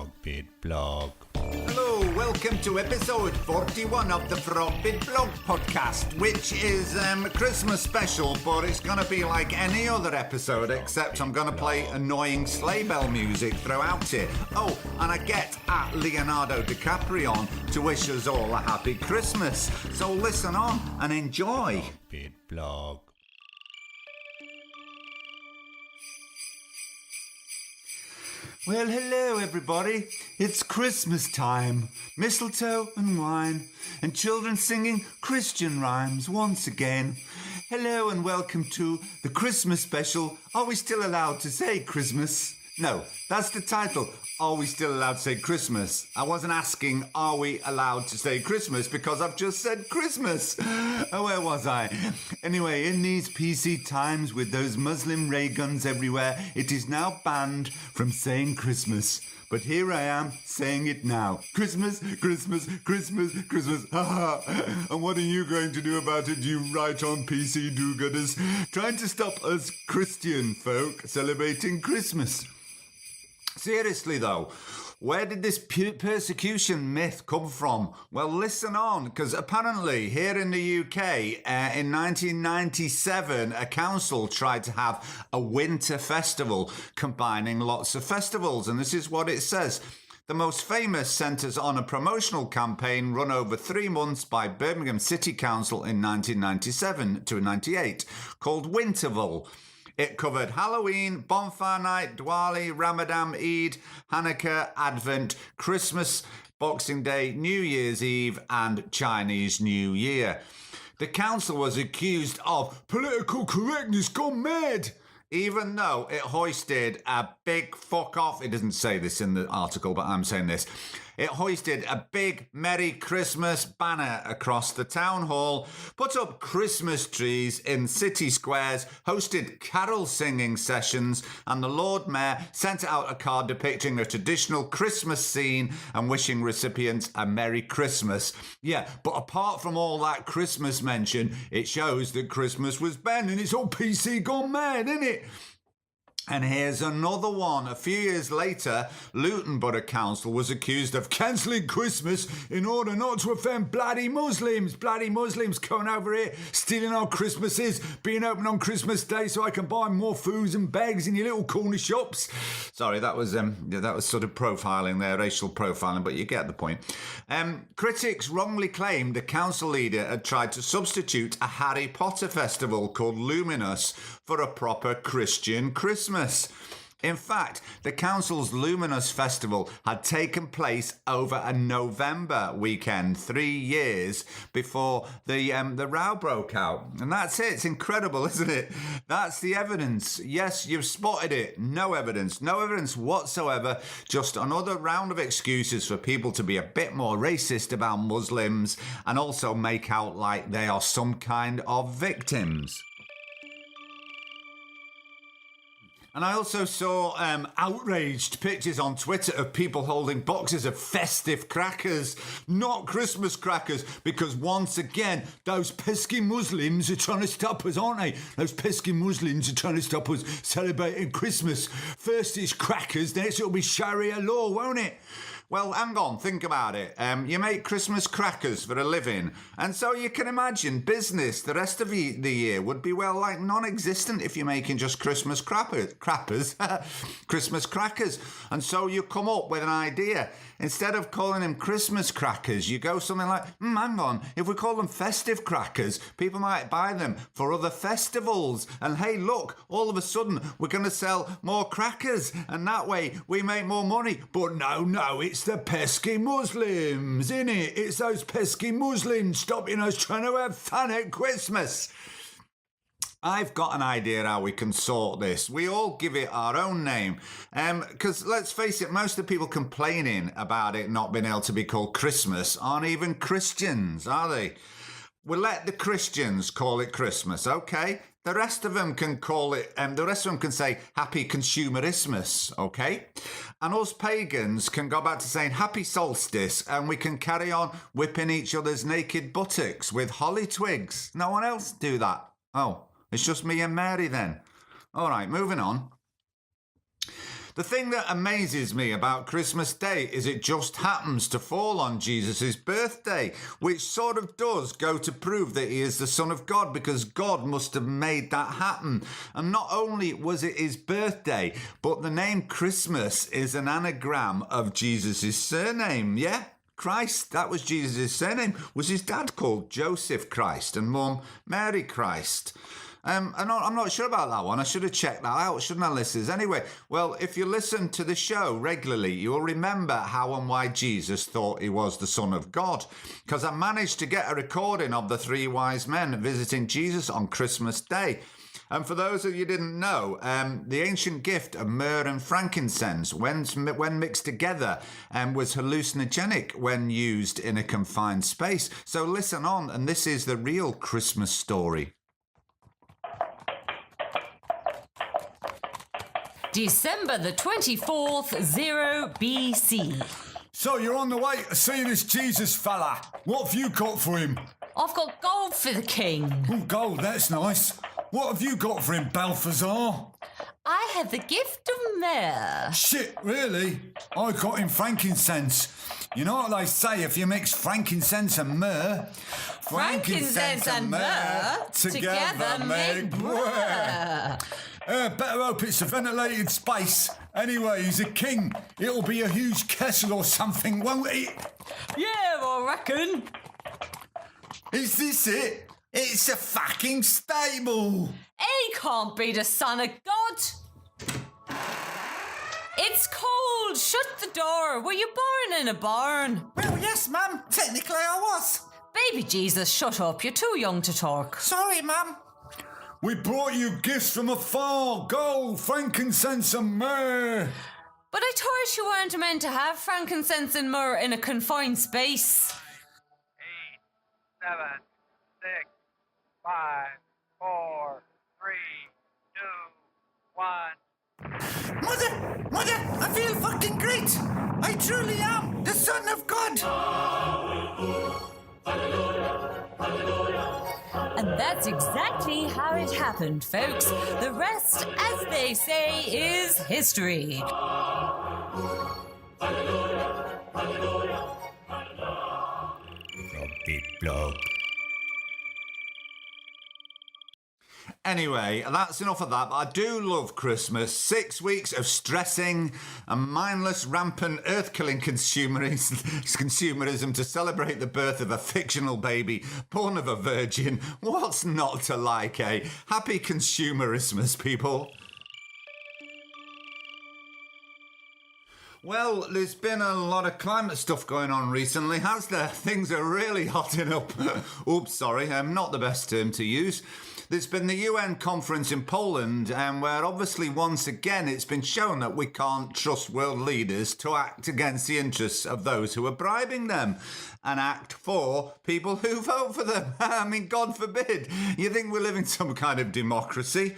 frogbitblog. Hello, welcome to episode 41 of the frogbitblog podcast, which is a Christmas special, but it's going to be like any other episode, except I'm going to play annoying sleigh bell music throughout it. Oh, and I get at Leonardo DiCaprio on to wish us all a happy Christmas. So listen on and enjoy. Frogbitblog. Well, hello everybody. It's Christmas time. Mistletoe and wine, and children singing Christian rhymes once again. Hello and welcome to the Christmas special. Are we still allowed to say Christmas? No, that's the title. Are we still allowed to say Christmas? I wasn't asking, are we allowed to say Christmas, because I've just said Christmas. Oh, where was I? Anyway, in these PC times with those Muslim ray guns everywhere, it is now banned from saying Christmas. But here I am saying it now. Christmas, Christmas, Christmas, Christmas. And what are you going to do about it, you right on PC do-gooders? Trying to stop us Christian folk celebrating Christmas. Seriously though, where did this persecution myth come from? Well, listen on, because apparently here in the UK, in 1997, a council tried to have a winter festival combining lots of festivals, and this is what it says. The most famous centres on a promotional campaign run over 3 months by Birmingham City Council in 1997 to 98, called Winterval. It covered Halloween, Bonfire Night, Diwali, Ramadan, Eid, Hanukkah, Advent, Christmas, Boxing Day, New Year's Eve, and Chinese New Year. The council was accused of political correctness gone mad, even though it hoisted a big fuck off. It doesn't say this in the article, but I'm saying this. It hoisted a big Merry Christmas banner across the town hall, put up Christmas trees in city squares, hosted carol singing sessions, and the Lord Mayor sent out a card depicting a traditional Christmas scene and wishing recipients a Merry Christmas. Yeah, but apart from all that Christmas mention, it shows that Christmas was banned, and it's all PC gone mad, isn't it? And here's another one. A few years later, Luton Borough Council was accused of cancelling Christmas in order not to offend bloody Muslims. Bloody Muslims coming over here, stealing our Christmases, being open on Christmas Day so I can buy more foods and bags in your little corner shops. Sorry, that was sort of profiling there, racial profiling, but you get the point. Critics wrongly claimed the council leader had tried to substitute a Harry Potter festival called Luminous for a proper Christian Christmas. In fact, the council's Luminous Festival had taken place over a November weekend 3 years before the row broke out. And that's it. It's incredible, isn't it? That's the evidence. Yes, you've spotted it. No evidence. No evidence whatsoever. Just another round of excuses for people to be a bit more racist about Muslims and also make out like they are some kind of victims. And I also saw outraged pictures on Twitter of people holding boxes of festive crackers, not Christmas crackers, because once again, those pesky Muslims are trying to stop us, aren't they? Those pesky Muslims are trying to stop us celebrating Christmas. First it's crackers, next it'll be Sharia law, won't it? Well, hang on, think about it. You make Christmas crackers for a living, and so you can imagine business the rest of the year would be, well, like non-existent if you're making just Christmas Christmas crackers. And so you come up with an idea. Instead of calling them Christmas crackers, you go something like, hang on, if we call them festive crackers, people might buy them for other festivals. And hey, look, all of a sudden we're going to sell more crackers, and that way we make more money. But no, it's the pesky Muslims, innit? It's those pesky Muslims stopping us trying to have fun at Christmas. I've got an idea how we can sort this. We all give it our own name. Because let's face it, most of the people complaining about it not being able to be called Christmas aren't even Christians, are they? We'll let the Christians call it Christmas, okay? The rest of them can call it, the rest of them can say Happy Consumerismus, okay? And us pagans can go back to saying Happy Solstice, and we can carry on whipping each other's naked buttocks with holly twigs. No one else do that. Oh, it's just me and Mary then. All right, moving on. The thing that amazes me about Christmas Day is it just happens to fall on Jesus' birthday, which sort of does go to prove that he is the Son of God, because God must have made that happen. And not only was it his birthday, but the name Christmas is an anagram of Jesus' surname, yeah? Christ, that was Jesus' surname. Was his dad called Joseph Christ and mum Mary Christ? I'm not sure about that one. I should have checked that out, shouldn't I, listeners? Anyway, well, if you listen to the show regularly, you'll remember how and why Jesus thought he was the Son of God. Because I managed to get a recording of the three wise men visiting Jesus on Christmas Day. And for those of you who didn't know, the ancient gift of myrrh and frankincense, when mixed together, was hallucinogenic when used in a confined space. So listen on, and this is the real Christmas story. December the 24th, 0 BC. So you're on the way to see this Jesus fella. What have you got for him? I've got gold for the king. Oh, gold, that's nice. What have you got for him, Balthazar? I have the gift of myrrh. Shit, really? I got him frankincense. You know what they say, if you mix frankincense and myrrh... Frankincense and myrrh together make myrrh. Better hope it's a ventilated space. Anyway, he's a king. It'll be a huge kettle or something, won't it? Yeah, I reckon. Is this it? It's a fucking stable. He can't be the Son of God. It's cold. Shut the door. Were you born in a barn? Well, yes, Mum. Technically I was. Baby Jesus, shut up. You're too young to talk. Sorry, Mum. We brought you gifts from afar. Gold, frankincense and myrrh. But I thought you weren't meant to have frankincense and myrrh in a confined space. 8, 7, 6, 5, 4, 3, 2, 1. Mother, I feel fucking great. I truly am the Son of God. And that's exactly how it happened, folks. The rest, as they say, is history. Frogbitblog. Anyway, that's enough of that. But I do love Christmas. 6 weeks of stressing and mindless, rampant, earth-killing consumerism to celebrate the birth of a fictional baby born of a virgin. What's not to like, eh? Happy consumerismus, people. Well, there's been a lot of climate stuff going on recently, has there? Things are really hotting up. Oops, sorry, not the best term to use. There's been the UN conference in Poland, where obviously once again it's been shown that we can't trust world leaders to act against the interests of those who are bribing them and act for people who vote for them. I mean, God forbid. You think we live in some kind of democracy?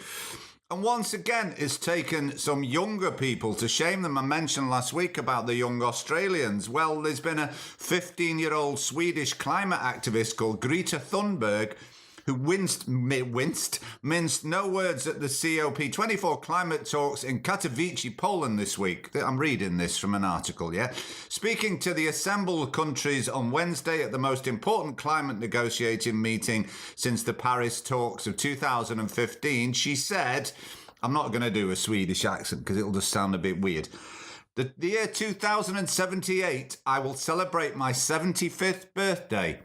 And once again, it's taken some younger people to shame them. I mentioned last week about the young Australians. Well, there's been a 15-year-old Swedish climate activist called Greta Thunberg who minced no words at the COP24 climate talks in Katowice, Poland this week. I'm reading this from an article, yeah? Speaking to the assembled countries on Wednesday at the most important climate negotiating meeting since the Paris talks of 2015, she said, I'm not going to do a Swedish accent because it'll just sound a bit weird. The year 2078, I will celebrate my 75th birthday.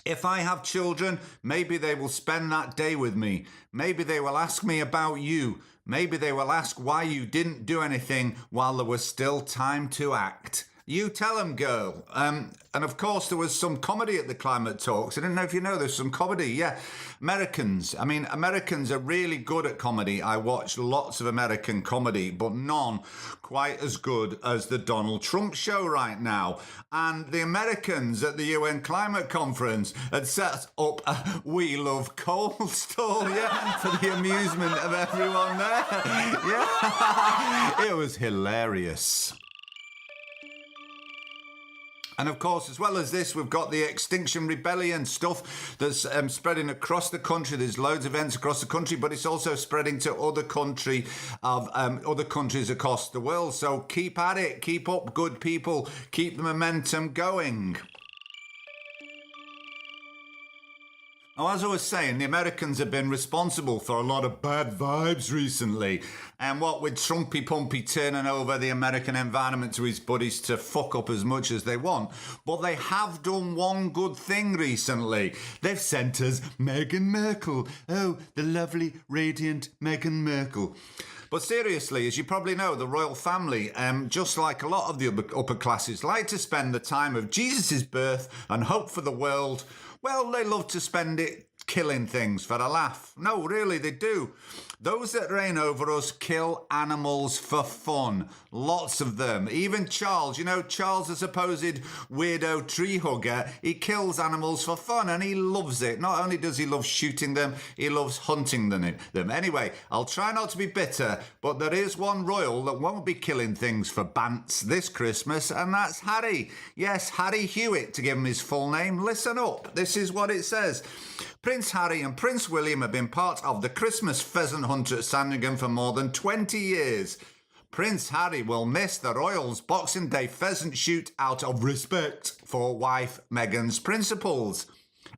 If I have children, maybe they will spend that day with me. Maybe they will ask me about you. Maybe they will ask why you didn't do anything while there was still time to act. You tell them, girl. And of course, there was some comedy at the climate talks. I don't know if you know, there's some comedy. Yeah, Americans are really good at comedy. I watch lots of American comedy, but none quite as good as the Donald Trump show right now. And the Americans at the UN climate conference had set up a We Love Coal stall, yeah, for the amusement of everyone there. Yeah, it was hilarious. And of course, as well as this, we've got the Extinction Rebellion stuff that's spreading across the country. There's loads of events across the country, but it's also spreading to other countries across the world. So keep at it. Keep up, good people. Keep the momentum going. Now, as I was saying, the Americans have been responsible for a lot of bad vibes recently. And what with Trumpy Pumpy turning over the American environment to his buddies to fuck up as much as they want. But they have done one good thing recently. They've sent us Meghan Markle. Oh, the lovely, radiant Meghan Markle. But seriously, as you probably know, the royal family, just like a lot of the upper classes, like to spend the time of Jesus' birth and hope for the world. Well, they love to spend it killing things for a laugh. No, really, they do. Those that reign over us kill animals for fun. Lots of them. Even Charles, you know, Charles, the supposed weirdo tree hugger, he kills animals for fun and he loves it. Not only does he love shooting them, he loves hunting them. Anyway, I'll try not to be bitter, but there is one royal that won't be killing things for bants this Christmas, and that's Harry. Yes, Harry Hewitt, to give him his full name. Listen up. This is what it says. Prince Harry and Prince William have been part of the Christmas pheasant hunt at Sandringham for more than 20 years. Prince Harry will miss the royals' Boxing Day pheasant shoot out of respect for wife Meghan's principles.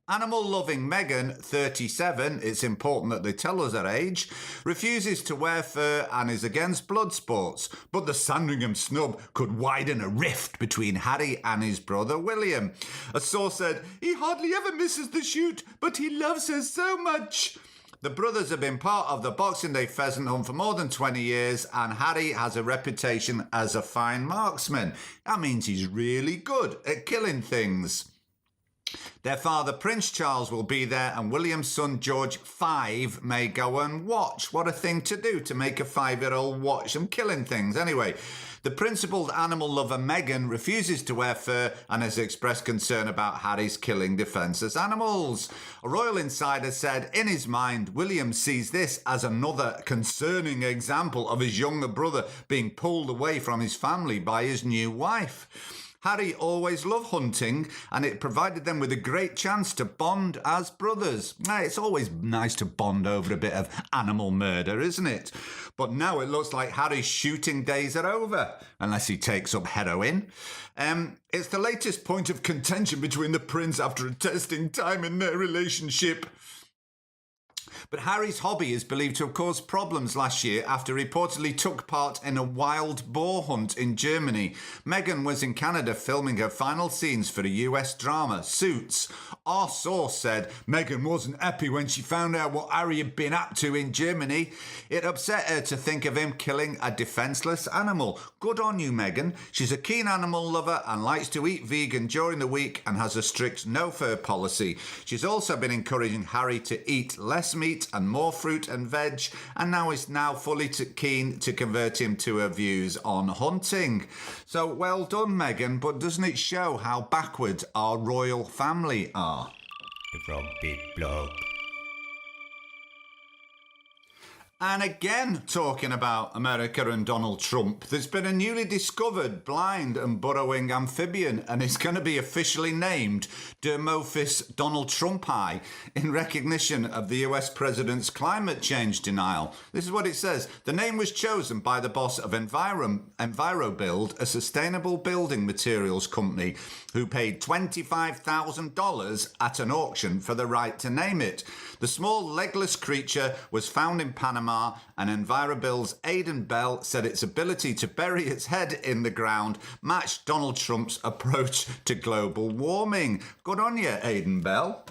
Animal-loving Meghan, 37, it's important that they tell us her age, refuses to wear fur and is against blood sports. But the Sandringham snub could widen a rift between Harry and his brother William. A source said, he hardly ever misses the shoot, but he loves her so much. The brothers have been part of the Boxing Day pheasant hunt for more than 20 years, and Harry has a reputation as a fine marksman. That means he's really good at killing things. Their father, Prince Charles, will be there, and William's son, George, 5, may go and watch. What a thing to do, to make a 5-year-old watch them killing things. Anyway, the principled animal lover, Meghan, refuses to wear fur and has expressed concern about Harry's killing defenceless animals. A royal insider said, in his mind, William sees this as another concerning example of his younger brother being pulled away from his family by his new wife. Harry always loved hunting, and it provided them with a great chance to bond as brothers. It's always nice to bond over a bit of animal murder, isn't it? But now it looks like Harry's shooting days are over, unless he takes up heroin. It's the latest point of contention between the prince after a testing time in their relationship. But Harry's hobby is believed to have caused problems last year after he reportedly took part in a wild boar hunt in Germany. Meghan was in Canada filming her final scenes for a US drama, Suits. Our source said Meghan wasn't happy when she found out what Harry had been up to in Germany. It upset her to think of him killing a defenceless animal. Good on you, Meghan. She's a keen animal lover and likes to eat vegan during the week and has a strict no-fur policy. She's also been encouraging Harry to eat less meat and more fruit and veg, and now is fully keen to convert him to her views on hunting. So well done, Meghan, but doesn't it show how backward our royal family are? The frogbitblog. And again, talking about America and Donald Trump, there's been a newly discovered blind and burrowing amphibian, and it's going to be officially named Dermophis Donald Trumpi in recognition of the US president's climate change denial. This is what it says. The name was chosen by the boss of EnviroBuild, a sustainable building materials company, who paid $25,000 at an auction for the right to name it. The small legless creature was found in Panama, and EnviroBuild's Aidan Bell said its ability to bury its head in the ground matched Donald Trump's approach to global warming. Good on you, Aidan Bell.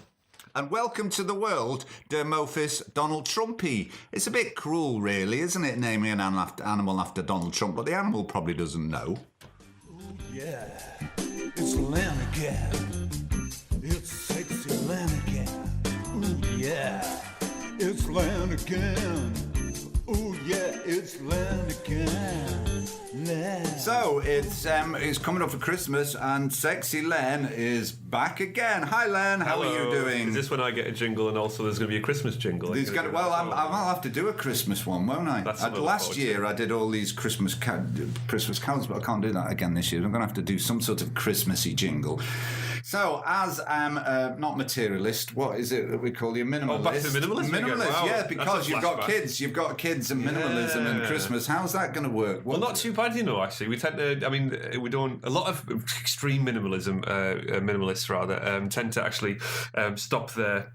And welcome to the world, Dermophis Donald Trumpy. It's a bit cruel, really, isn't it, naming an animal after Donald Trump, but the animal probably doesn't know. Oh, yeah. It's Lanigan. It's sexy Lanigan. Ooh, yeah. It's Lanigan. Oh yeah, it's Len again. Len. So it's coming up for Christmas, and Sexy Len is back again. Hi Len, how are you doing? Is this when I get a jingle, and also there's going to be a Christmas jingle? I'll have to do a Christmas one, won't I? Last year I did all these Christmas carols, but I can't do that again this year. I'm going to have to do some sort of Christmassy jingle. So, as not materialist, what is it that we call you? Minimalist. Oh, back to minimalist? Minimalist, Wow. yeah, because you've got kids. You've got kids and minimalism and Christmas. How's that going to work? Well, not too bad, actually. We tend to, we don't, a lot of extreme minimalists rather, tend to actually stop their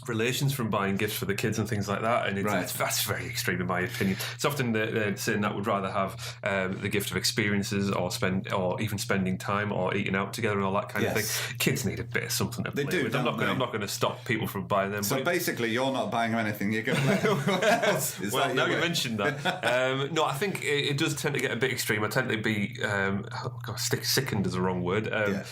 relations from buying gifts for the kids and things like that, and that's very extreme in my opinion. It's often saying that would rather have the gift of experiences or even spending time or eating out together and all that kind of thing. Kids need a bit of something to play with. I'm not going to stop people from buying them. So basically, you're not buying them anything. You're going to let everyone else. Well, now you mentioned that. No, I think it does tend to get a bit extreme. I tend to be sickened is the wrong word.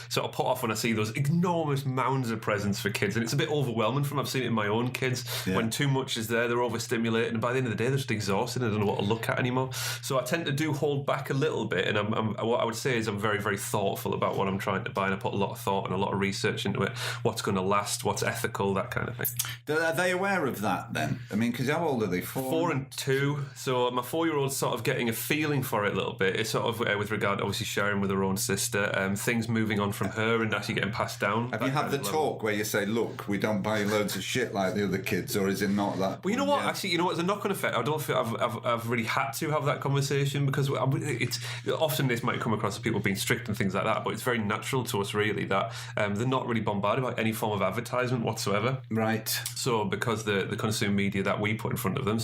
Sort of put off when I see those enormous mounds of presents for kids, and it's a bit overwhelming from I've seen it in my own kids. When too much is there, they're overstimulated, and by the end of the day, they're just exhausted and I don't know what to look at anymore. So I tend to hold back a little bit, and what I would say is I'm very, very thoughtful about what I'm trying to buy, and I put a lot of thought and a lot of research into it. What's going to last? What's ethical? That kind of thing. Are they aware of that then? I mean, because how old are they? 4 and 2. So my 4-year-old's sort of getting a feeling for it a little bit. It's sort of with regard, obviously, sharing with her own sister, things moving on from her and actually getting passed down. Have you had the talk where you say, look, we don't buy loads of shit like the other kids, or is it not that? Well, you know what? Actually, it's a knock-on effect. I don't feel I've really had to have that conversation, because it's often this might come across as people being strict and things like that, but it's very natural to us really that they're not really bombarded by any form of advertisement whatsoever. Right. So because the consumer media that we put in front of them,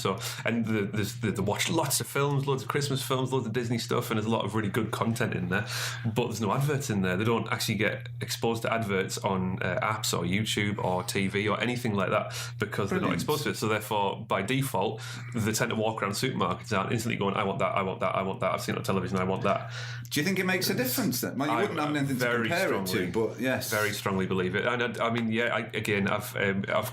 and they watch lots of films, loads of Christmas films, loads of Disney stuff, and there's a lot of really good content in there, but there's no adverts in there. They don't actually get exposed to adverts on apps or YouTube or TV or anything like that, because they're not exposed to it. So therefore, by default, they tend to walk around supermarkets and instantly going, I want that, I want that, I want that, I've seen it on television, I want that. Do you think it makes a difference then? Well, you wouldn't have anything to compare it to, but yes. Very strongly believe it. And I've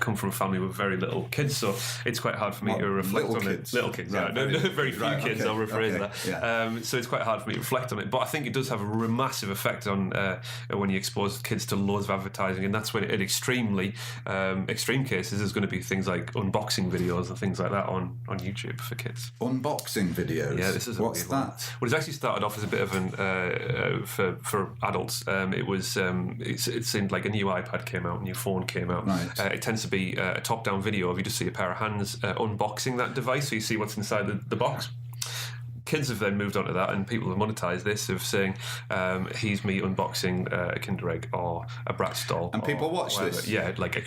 come from a family with very little kids, so it's quite hard for me to reflect on it. Little kids, right. Very few kids, I'll rephrase that. Yeah. So it's quite hard for me to reflect on it. But I think it does have a massive effect on when you expose kids to loads of advertising, and that's when in extreme cases there's going to be things like unboxing videos and things like that on YouTube for kids. Unboxing videos? Yeah, this is what's that? Well, it's actually started off as a bit of an for adults. It seemed like a new iPad came out, a new phone came out. Right. It tends to be a top-down video of you just see a pair of hands unboxing that device, so you see what's inside the box. Kids have then moved on to that, and people have monetized this of saying, here's me unboxing a Kinder Egg or a Bratz doll. And people watch this? Yeah, like a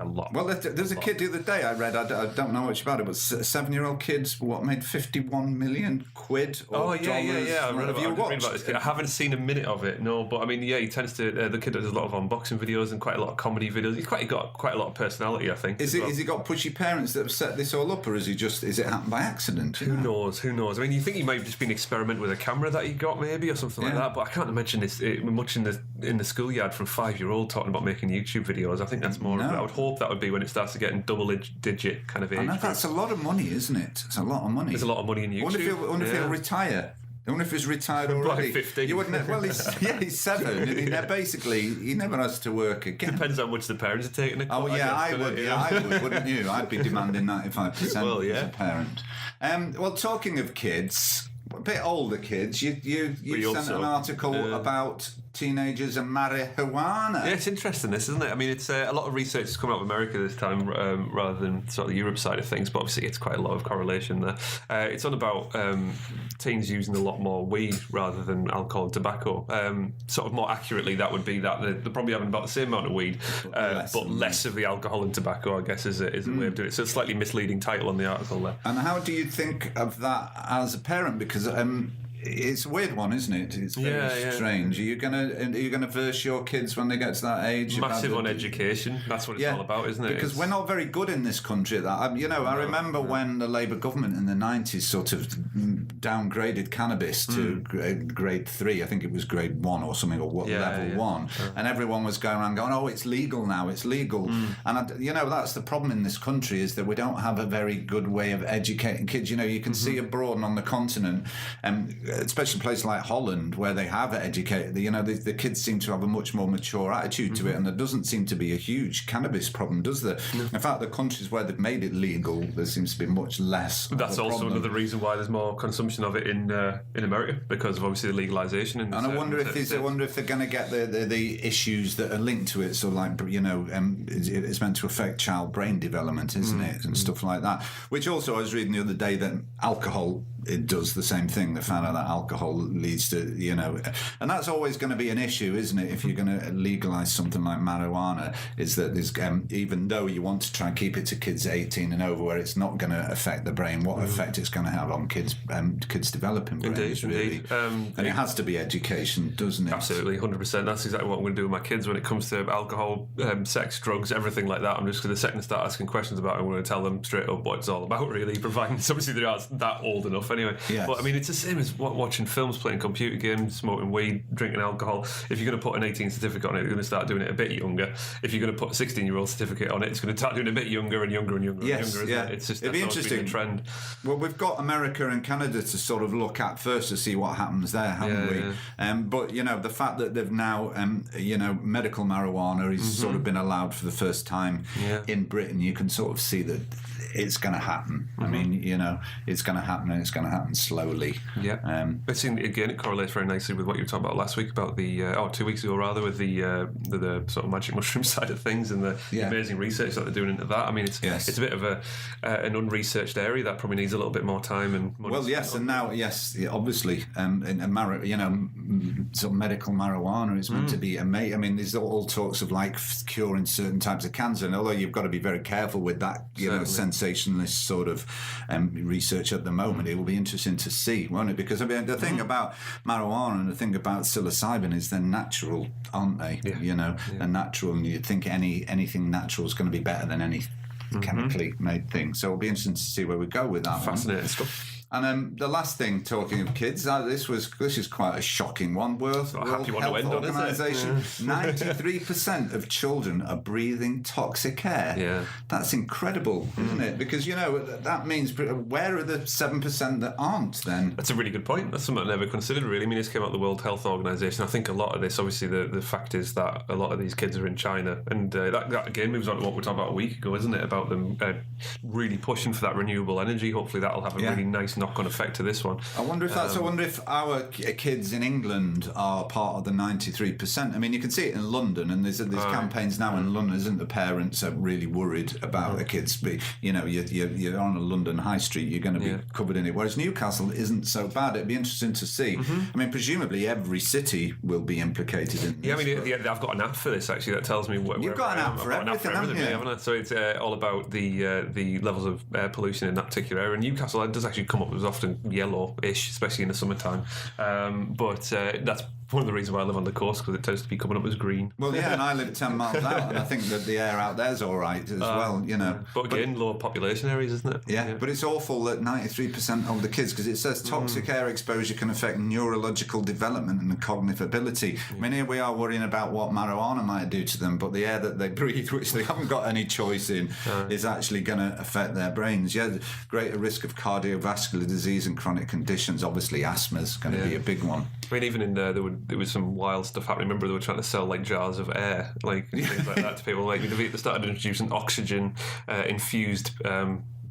lot. Well, there's a kid the other day I read, I don't know much about it, but 7-year-old kids, made 51 million quid or dollars. Yeah. Have you watched? Read about this kid. I haven't seen a minute of it, no, but I mean, he tends to, the kid does a lot of unboxing videos and quite a lot of comedy videos. He's got quite a lot of personality, I think. Has he got pushy parents that have set this all up, or is it happened by accident? Who knows? I mean, you think he might have just been experimenting with a camera that he got maybe or something like that, but I can't imagine this much in the schoolyard from 5-year-old talking about making YouTube videos. I think that's more I would hope that would be when it starts to get in double-digit kind of age. I know, that's a lot of money, isn't it? It's a lot of money. There's a lot of money in YouTube. I wonder if he'll retire. I wonder if he's retired already. By 50. You wouldn't. Well, he's 7, and he never has to work again. Depends how much the parents are taking it. Oh yeah, I would. Yeah, I would, wouldn't you? I'd be demanding 95% as a parent. Well, talking of kids, a bit older kids, you sent an article about teenagers and marijuana. Yeah, it's interesting, this, isn't it? I mean, it's a lot of research has come out of America this time rather than sort of the Europe side of things, but obviously it's quite a lot of correlation there. It's on about teens using a lot more weed rather than alcohol and tobacco. Sort of more accurately, that would be that they're probably having about the same amount of weed, but less of the alcohol and tobacco, I guess, is a way of doing it. So it's a slightly misleading title on the article there. And how do you think of that as a parent? Because it's a weird one, isn't it? It's very strange. Are you gonna verse your kids when they get to that age? Massive on education. That's what it's all about, isn't it? Because we're not very good in this country at that. I remember when the Labour government in the 90s sort of downgraded cannabis to grade 3. I think it was grade 1 or something, or level 1. And everyone was going around going, oh, it's legal now, it's legal. And, that's the problem in this country, is that we don't have a very good way of educating kids. You can see abroad and on the continent, especially places like Holland, where they have educated, the kids seem to have a much more mature attitude to it, and there doesn't seem to be a huge cannabis problem, does there? In fact, the countries where they've made it legal, there seems to be much less. That's also problem. another reason why there's more consumption of it in America, because of obviously the legalisation. And I wonder if they're going to get the issues that are linked to it. So, like, it's meant to affect child brain development, isn't it, and stuff like that. Which also, I was reading the other day that alcohol, it does the same thing. They found out that alcohol leads to, and that's always going to be an issue, isn't it? If you're going to legalise something like marijuana, is that there's even though you want to try and keep it to kids 18 and over, where it's not going to affect the brain, what effect it's going to have on kids developing brains, Indeed. And it has to be education, doesn't it? Absolutely, 100%. That's exactly what I'm going to do with my kids when it comes to alcohol, sex, drugs, everything like that. I'm just going to, the second start asking questions about it, I'm going to tell them straight up what it's all about, really, providing obviously they're not that old enough anyway. Yes. But I mean, it's the same as watching films, playing computer games, smoking weed, drinking alcohol. If you're going to put an 18 certificate on it, you're going to start doing it a bit younger. If you're going to put a 16-year-old certificate on it, it's going to start doing it a bit younger and younger and younger Yes, and younger. Isn't it? It's just, it'd be interesting. A trend. Well, we've got America and Canada to sort of look at first to see what happens there, haven't we? Yeah. But the fact that they've now, medical marijuana has sort of been allowed for the first time in Britain, you can sort of see that it's going to happen. I mean, it's going to happen, and it's going to happen slowly. Yeah. I think again it correlates very nicely with what you were talking about last week about the 2 weeks ago rather, with the sort of magic mushroom side of things and the amazing research that they're doing into that. I mean, it's a bit of an unresearched area that probably needs a little bit more time and money. Well, yes, and now obviously, sort of medical marijuana is meant to be amazing. I mean, there's all talks of like curing certain types of cancer, and although you've got to be very careful with that, sensationalist sort of research at the moment, it will be interesting to see, won't it? Because I mean, the thing about marijuana and the thing about psilocybin is they're natural, aren't they? They're natural, and you'd think anything natural is going to be better than any chemically made thing. So it'll be interesting to see where we go with that. Fascinating stuff. And the last thing, talking of kids, this is quite a shocking one. World Health Organization, 93% of children are breathing toxic air. Yeah. That's incredible, isn't it? Because, that means, where are the 7% that aren't then? That's a really good point. That's something I never considered, really. I mean, this came out of the World Health Organization. I think a lot of this, obviously, the fact is that a lot of these kids are in China. And that again moves on to what we were talking about a week ago, isn't it? About them really pushing for that renewable energy. Hopefully that'll have a really nice knock-on effect to this one. I wonder if our kids in England are part of the 93%. I mean, you can see it in London, and there's campaigns now in London, isn't the parents are really worried about their kids. You're on a London high street, you're going to be covered in it. Whereas Newcastle isn't so bad. It'd be interesting to see. I mean, presumably every city will be implicated in this. Yeah, I mean, I've got an app for this actually that tells me what. You've got an app for everything, haven't you? Haven't I? So it's all about the levels of air pollution in that particular area. And Newcastle does actually come up as often yellow-ish, especially in the summertime. But that's one of the reasons why I live on the coast, because it tends to be coming up as green. Well, yeah, and I live 10 miles out, and I think that the air out there's all right as well, But again, lower population areas, isn't it? Yeah, but it's awful that 93% of the kids, because it says toxic air exposure can affect neurological development and cognitive ability. I mean, here we are worrying about what marijuana might do to them, but the air that they breathe, which they haven't got any choice in, is actually going to affect their brains. Yeah, greater risk of cardiovascular disease and chronic conditions. Obviously, asthma is going to be a big one. I mean, even in there was some wild stuff happening. Remember, they were trying to sell like jars of air, like things like that to people. Like they started introducing oxygen infused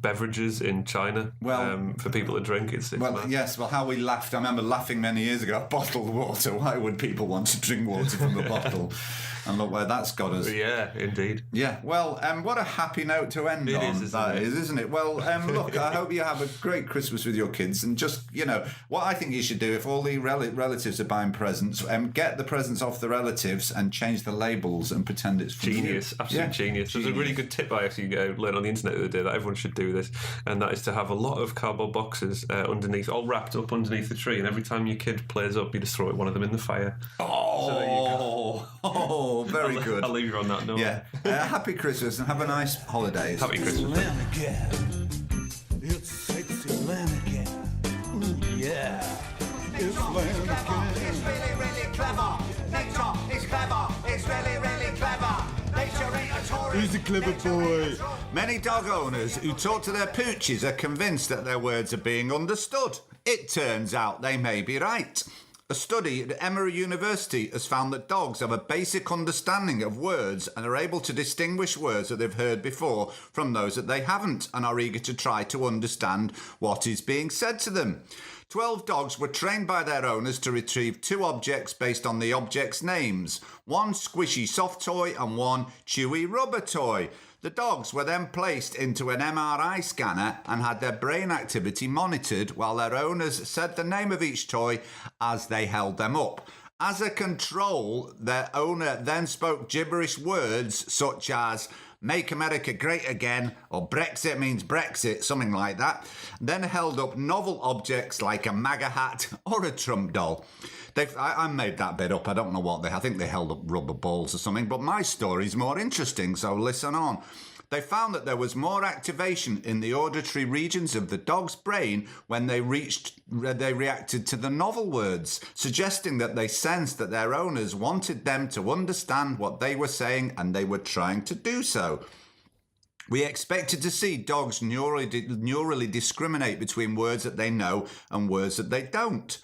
beverages in China for people to drink. It's yes. Well, how we laughed. I remember laughing many years ago at bottled water. Why would people want to drink water from a bottle? And look where that's got us. Yeah, indeed. Yeah, well, what a happy note to end on. Isn't it? Well, look, I hope you have a great Christmas with your kids. And just, what I think you should do, if all the relatives are buying presents, get the presents off the relatives and change the labels and pretend it's from genius. you. Absolute genius. There's a really good tip I actually learned on the internet the other day that everyone should do this, and that is to have a lot of cardboard boxes underneath, all wrapped up underneath the tree, and every time your kid plays up, you just throw one of them in the fire. Oh, very good. I'll leave you on that note. Yeah. Happy Christmas and have a nice holidays. Happy Christmas. It's sexy Lanigan. Yeah. It's really, really clever. Nature is clever. It's really, really clever. Nature ain't a Tory. Who's the clever boy? Many dog owners who talk to their pooches are convinced that their words are being understood. It turns out they may be right. A study at Emory University has found that dogs have a basic understanding of words and are able to distinguish words that they've heard before from those that they haven't, and are eager to try to understand what is being said to them. 12 dogs were trained by their owners to retrieve 2 objects based on the objects' names. 1 squishy soft toy and 1 chewy rubber toy. The dogs were then placed into an MRI scanner and had their brain activity monitored while their owners said the name of each toy as they held them up. As a control, their owner then spoke gibberish words such as "Make America Great Again" or "Brexit means Brexit," something like that. Then held up novel objects like a MAGA hat or a Trump doll. I made that bit up. I don't know I think they held up rubber balls or something, but my story's more interesting, so listen on. They found that there was more activation in the auditory regions of the dog's brain when they reacted to the novel words, suggesting that they sensed that their owners wanted them to understand what they were saying and they were trying to do so. We expected to see dogs neurally discriminate between words that they know and words that they don't.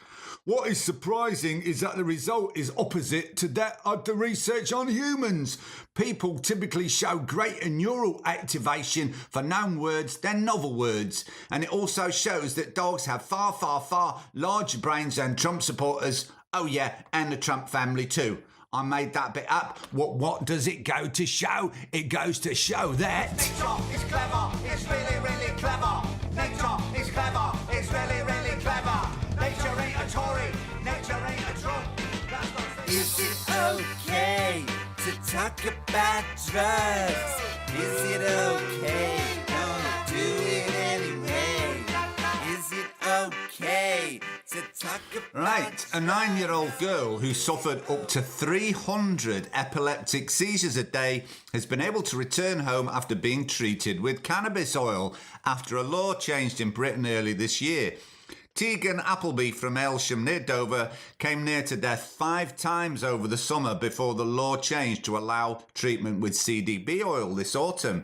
What is surprising is that the result is opposite to that of the research on humans. People typically show greater neural activation for known words than novel words. And it also shows that dogs have far, far, far larger brains than Trump supporters. Oh yeah, and the Trump family too. I made that bit up. What does it go to show? It goes to show that Nature is clever. It's really, really clever. Nature is clever. It's really, really clever. Nature ain't a Tory. Nature ain't a Trump. That's what Is it okay to talk about drugs? Is it okay? Gonna do it anyway. Is it okay to talk about Right, a 9-year-old girl who suffered up to 300 epileptic seizures a day has been able to return home after being treated with cannabis oil after a law changed in Britain early this year. Tegan Appleby from Aylsham near Dover came near to death 5 times over the summer before the law changed to allow treatment with CBD oil this autumn.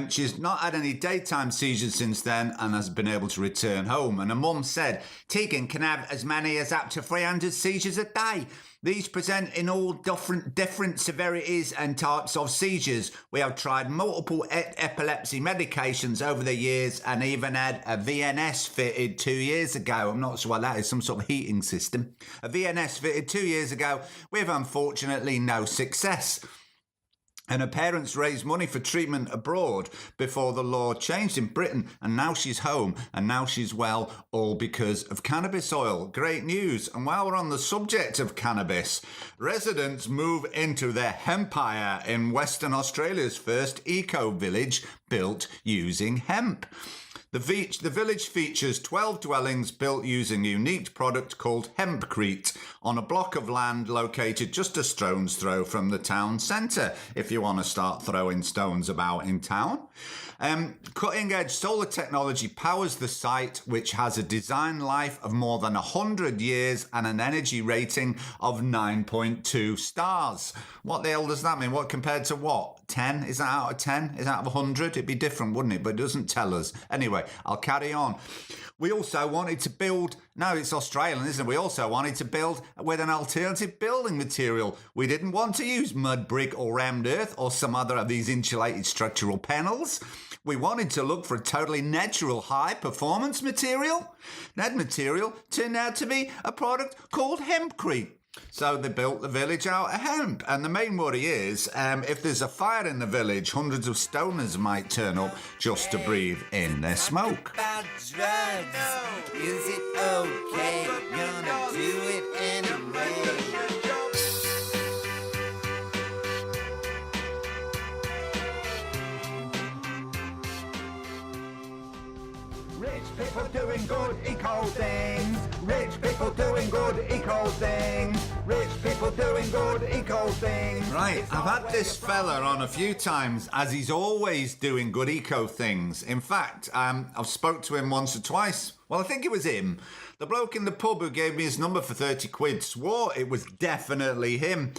She's not had any daytime seizures since then and has been able to return home. And her mum said, "Tegan can have as many as up to 300 seizures a day. These present in all different severities and types of seizures. We have tried multiple epilepsy medications over the years and even had a VNS fitted 2 years ago." I'm not sure what that is, some sort of heating system. A VNS fitted 2 years ago with unfortunately no success. And her parents raised money for treatment abroad before the law changed in Britain. And now she's home and now she's well, all because of cannabis oil. Great news. And while we're on the subject of cannabis, residents move into their hempire in Western Australia's first eco-village built using hemp. The village features 12 dwellings built using a unique product called hempcrete on a block of land located just a stone's throw from the town centre, if you want to start throwing stones about in town. Cutting-edge solar technology powers the site, which has a design life of more than 100 years and an energy rating of 9.2 stars. What the hell does that mean? What compared to what? 10? Is that out of 10? Is that out of 100? It'd be different, wouldn't it? But it doesn't tell us. Anyway, I'll carry on. We also wanted to build, no, it's Australian, isn't it? We also wanted to build with an alternative building material. We didn't want to use mud, brick or rammed earth or some other of these insulated structural panels. We wanted to look for a totally natural high performance material. That material turned out to be a product called hempcrete. So they built the village out of hemp. And the main worry is, if there's a fire in the village, hundreds of stoners might turn up just to breathe in their smoke. about drugs? Is it okay? Gonna do it anyway. Rich people doing good eco things. Rich people doing good eco things. Rich people doing good eco things. Right, I've had this fella on a few times as he's always doing good eco things. In fact, I've spoke to him once or twice. Well, I think it was him. The bloke in the pub who gave me his number for 30 quid swore it was definitely him.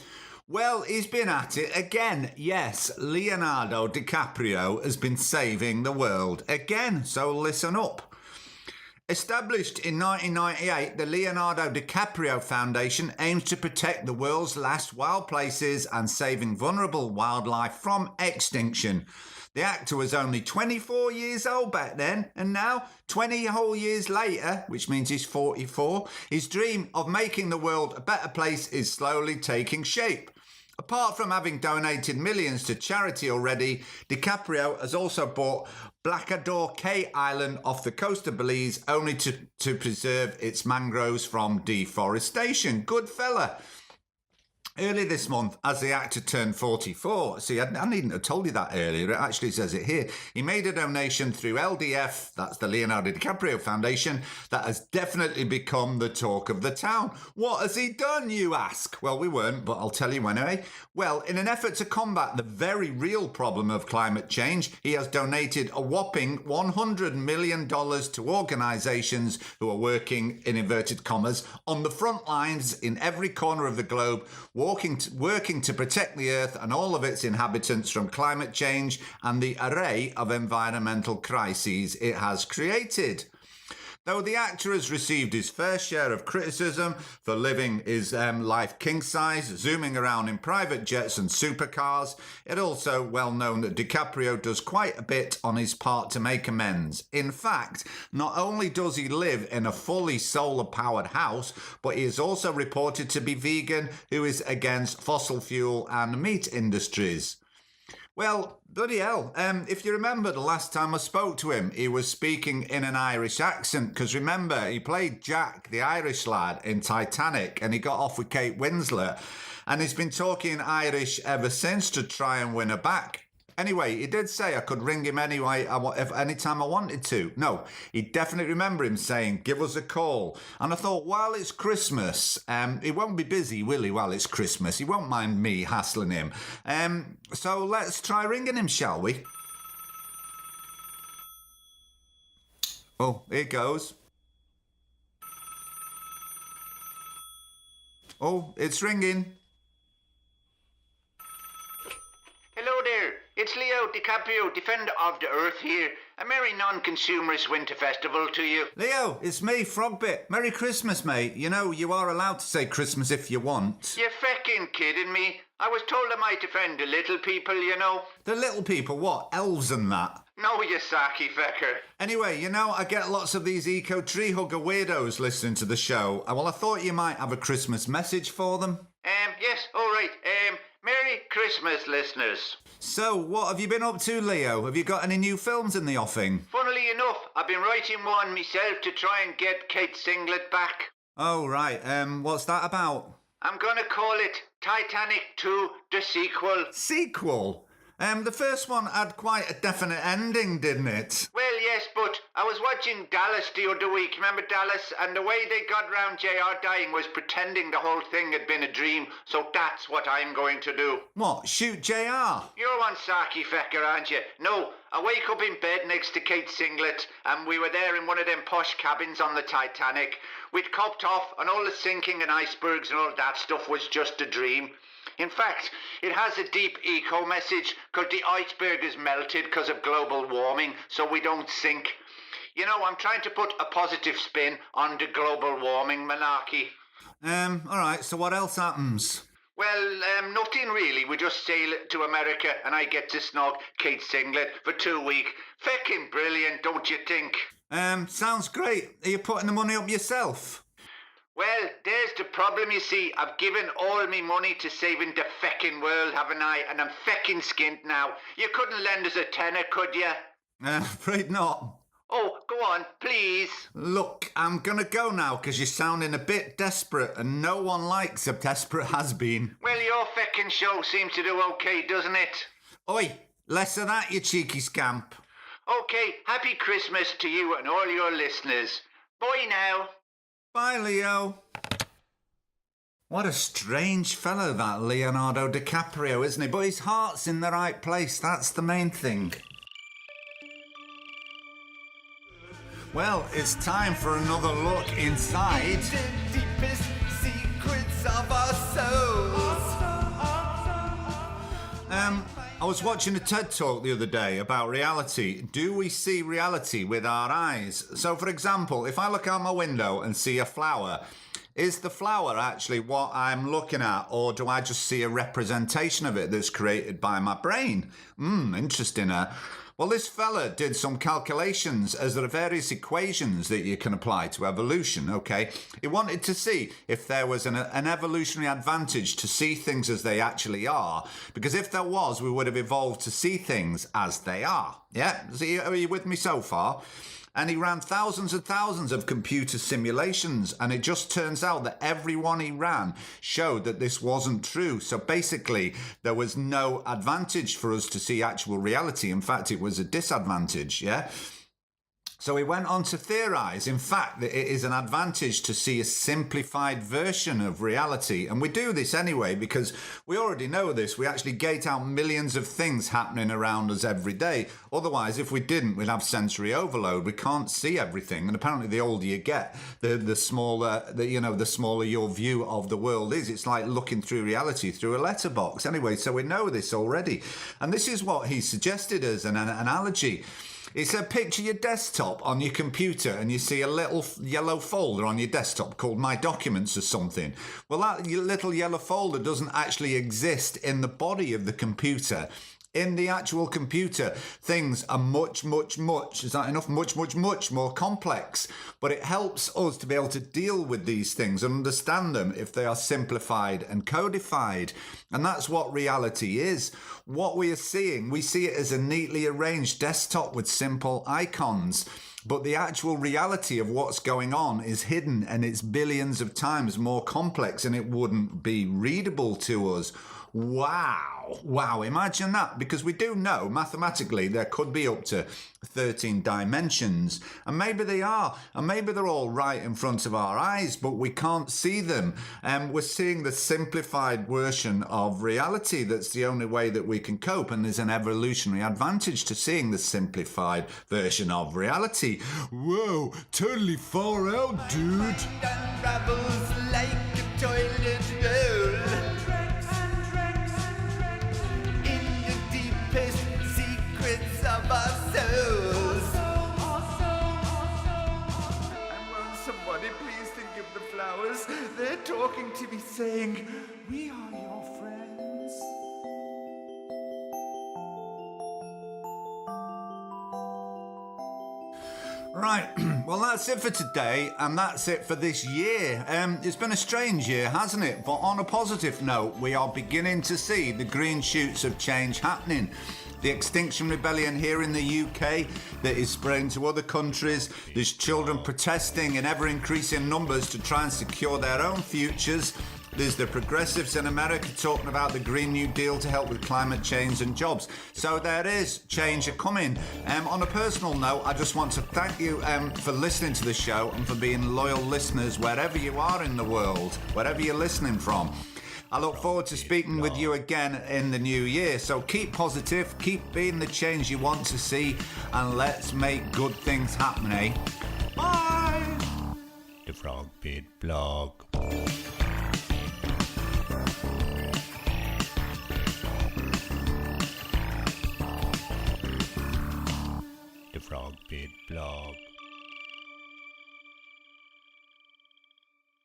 Well, he's been at it again. Yes, Leonardo DiCaprio has been saving the world again, so listen up. Established in 1998, the Leonardo DiCaprio Foundation aims to protect the world's last wild places and saving vulnerable wildlife from extinction. The actor was only 24 years old back then, and now, 20 whole years later, which means he's 44, his dream of making the world a better place is slowly taking shape. Apart from having donated millions to charity already, DiCaprio has also bought Blackador Cay Island off the coast of Belize only to preserve its mangroves from deforestation. Good fella. Early this month, as the actor turned 44, see, I needn't have told you that earlier, it actually says it here, he made a donation through LDF, that's the Leonardo DiCaprio Foundation, that has definitely become the talk of the town. What has he done, you ask? Well, we weren't, but I'll tell you anyway. Well, in an effort to combat the very real problem of climate change, he has donated a whopping $100 million to organisations who are working, in inverted commas, on the front lines in every corner of the globe, working to protect the Earth and all of its inhabitants from climate change and the array of environmental crises it has created. Though the actor has received his fair share of criticism for living his life king-size, zooming around in private jets and supercars, it's also well known that DiCaprio does quite a bit on his part to make amends. In fact, not only does he live in a fully solar-powered house, but he is also reported to be vegan, who is against fossil fuel and meat industries. Well, bloody hell, if you remember the last time I spoke to him, he was speaking in an Irish accent, because remember, he played Jack, the Irish lad, in Titanic, and he got off with Kate Winslet, and he's been talking Irish ever since to try and win her back. Anyway, he did say I could ring him anyway, anytime I wanted to. No, he definitely remember him saying, give us a call. And I thought, while it's Christmas, he won't be busy, will he, while it's Christmas? He won't mind me hassling him. So let's try ringing him, shall we? Oh, here goes. Oh, it's ringing. Hello there, it's Leo DiCaprio, Defender of the Earth here. A merry non-consumerist winter festival to you. Leo, it's me, Frogbit. Merry Christmas, mate. You know, you are allowed to say Christmas if you want. You're feckin' kidding me. I was told I might offend the little people, you know. The little people, what? Elves and that? No, you sacky fecker. Anyway, you know, I get lots of these eco-tree hugger weirdos listening to the show. Well, I thought you might have a Christmas message for them. Yes, all right. Merry Christmas, listeners. So, what have you been up to, Leo? Have you got any new films in the offing? Funnily enough, I've been writing one myself to try and get Kate Singlet back. Oh, right. What's that about? I'm gonna call it Titanic 2, the sequel. Sequel? The first one had quite a definite ending, didn't it? Well, yes, but I was watching Dallas the other week, remember Dallas? And the way they got round JR dying was pretending the whole thing had been a dream, so that's what I'm going to do. What, shoot JR? You're one sarky fecker, aren't you? No, I wake up in bed next to Kate Singlet, and we were there in one of them posh cabins on the Titanic. We'd copped off, and all the sinking and icebergs and all that stuff was just a dream. In fact, it has a deep eco message, because the iceberg is melted because of global warming, so we don't sink. You know, I'm trying to put a positive spin on the global warming malarkey. Alright, so what else happens? Well, nothing really. We just sail to America and I get to snog Kate Singlet for 2 weeks. Feckin' brilliant, don't you think? Sounds great. Are you putting the money up yourself? Well, there's the problem, you see. I've given all me money to saving the feckin' world, haven't I? And I'm feckin' skint now. You couldn't lend us a tenner, could you? Afraid not. Oh, go on, please. Look, I'm gonna go now because you're sounding a bit desperate and no one likes a desperate has-been. Well, your feckin' show seems to do okay, doesn't it? Oi, less of that, you cheeky scamp. Okay, happy Christmas to you and all your listeners. Bye now. Bye, Leo. What a strange fellow that Leonardo DiCaprio, isn't he? But his heart's in the right place, that's the main thing. Well, it's time for another look inside The deepest secrets of our souls. I was watching a TED Talk the other day about reality. Do we see reality with our eyes? So, for example, if I look out my window and see a flower, is the flower actually what I'm looking at, or do I just see a representation of it that's created by my brain? Interesting. Well, this fella did some calculations as there are various equations that you can apply to evolution, okay? He wanted to see if there was an evolutionary advantage to see things as they actually are, because if there was, we would have evolved to see things as they are. Yeah? Are you with me so far? And he ran thousands and thousands of computer simulations, and it just turns out that every one he ran showed that this wasn't true. So basically, there was no advantage for us to see actual reality. In fact, it was a disadvantage, yeah? So he went on to theorize, in fact, that it is an advantage to see a simplified version of reality. And we do this anyway because we already know this. We actually gate out millions of things happening around us every day. Otherwise, if we didn't, we'd have sensory overload. We can't see everything. And apparently the older you get, the smaller your view of the world is. It's like looking through reality through a letterbox. Anyway, so we know this already. And this is what he suggested as an analogy. He said, picture your desktop on your computer and you see a little yellow folder on your desktop called My Documents or something. Well, that little yellow folder doesn't actually exist in the body of the computer. In the actual computer, things are much more complex. But it helps us to be able to deal with these things and understand them if they are simplified and codified. And that's what reality is. What we are seeing, we see it as a neatly arranged desktop with simple icons. But the actual reality of what's going on is hidden, and it's billions of times more complex, and it wouldn't be readable to us. Wow, imagine that, because we do know mathematically there could be up to 13 dimensions, and maybe they are, and maybe they're all right in front of our eyes, but we can't see them. We're seeing the simplified version of reality. That's the only way that we can cope, and there's an evolutionary advantage to seeing the simplified version of reality. Whoa, totally far out, dude. Mind unravels like a toilet roll. Secrets of our souls. And won't somebody please think of the flowers? They're talking to me saying, we are your friends. Right, well that's it for today, and that's it for this year. It's been a strange year, hasn't it? But on a positive note, we are beginning to see the green shoots of change happening. The Extinction Rebellion here in the UK that is spreading to other countries. There's children protesting in ever-increasing numbers to try and secure their own futures. There's the progressives in America talking about the Green New Deal to help with climate change and jobs. So there is change coming. On a personal note, I just want to thank you for listening to the show and for being loyal listeners wherever you are in the world, wherever you're listening from. I look forward to speaking with you again in the new year. So keep positive, keep being the change you want to see, and let's make good things happen, eh? Bye! The frogbitblog. The frogbitblog.